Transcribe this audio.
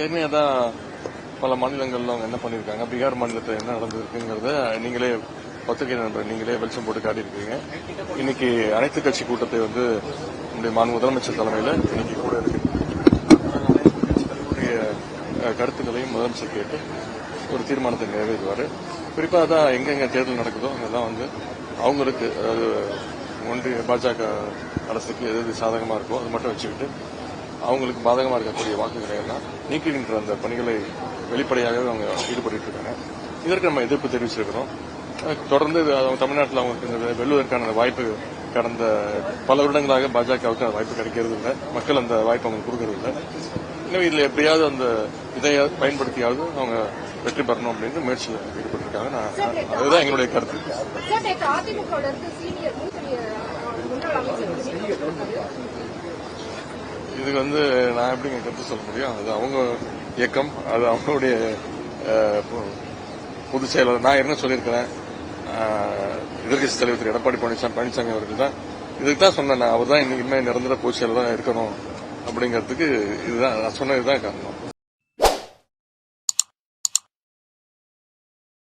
ஏற்கனவே தான் பல மாநிலங்கள்ல அவங்க என்ன பண்ணிருக்காங்க, பீகார் மாநிலத்தில் என்ன நடந்திருக்குங்கிறத நீங்களே பத்திரிகை நண்பர் நீங்களே வெளிச்சம் போட்டு காட்டியிருக்கீங்க. இன்னைக்கு அனைத்து கட்சி கூட்டத்தை நம்முடைய முதலமைச்சர் தலைமையில் இன்னைக்கு கூட இருக்கு. கருத்துக்களையும் முதலமைச்சர் கேட்டு ஒரு தீர்மானத்தை நிறைவேற்றுவார். குறிப்பாக தான் எங்கெங்க தேர்தல் நடக்குதோ அங்கெல்லாம் அவங்களுக்கு ஒன்றிய பாஜக அரசுக்கு எது சாதகமாக இருக்கோ அது மட்டும் வச்சுக்கிட்டு அவங்களுக்கு பாதகமாக இருக்கக்கூடிய வாக்குகளை எல்லாம் நீக்குகின்ற அந்த பணிகளை வெளிப்படையாகவே அவங்க ஈடுபட்டு இருக்காங்க. இதற்கு நம்ம எதிர்ப்பு தெரிவிச்சிருக்கிறோம். தொடர்ந்து தமிழ்நாட்டில் அவங்களுக்கு வெல்லுவதற்கான வாய்ப்பு கடந்த பல வருடங்களாக பாஜகவுக்கு அந்த வாய்ப்பு கிடைக்கிறது இல்லை. மக்கள் அந்த வாய்ப்பு அவங்களுக்கு கொடுக்கறது இல்லை. இன்னும் இதுல எப்படியாவது அந்த இதை பயன்படுத்தியாவது அவங்க வெற்றி பெறணும் அப்படின்னு முயற்சியில் ஈடுபட்டிருக்காங்க. அதுதான் எங்களுடைய கருத்து. இதுக்கு நான் எப்படிங்க கருத்து சொல்ல முடியும்? அது அவங்க இயக்கம், அது அவங்களுடைய பொதுச் செயலர். நான் என்ன சொல்லியிருக்கிறேன், எதிர்கட்சி தலைவர் திரு எடப்பாடி பழனிசாமி அவர்கள் தான் இதுக்கு தான் சொன்னேன். அவர் தான் இனிமே நிரந்தர பொதுச் செயலர் தான் இருக்கணும் அப்படிங்கிறதுக்கு இதுதான் நான் சொன்னதுதான் காரணம்.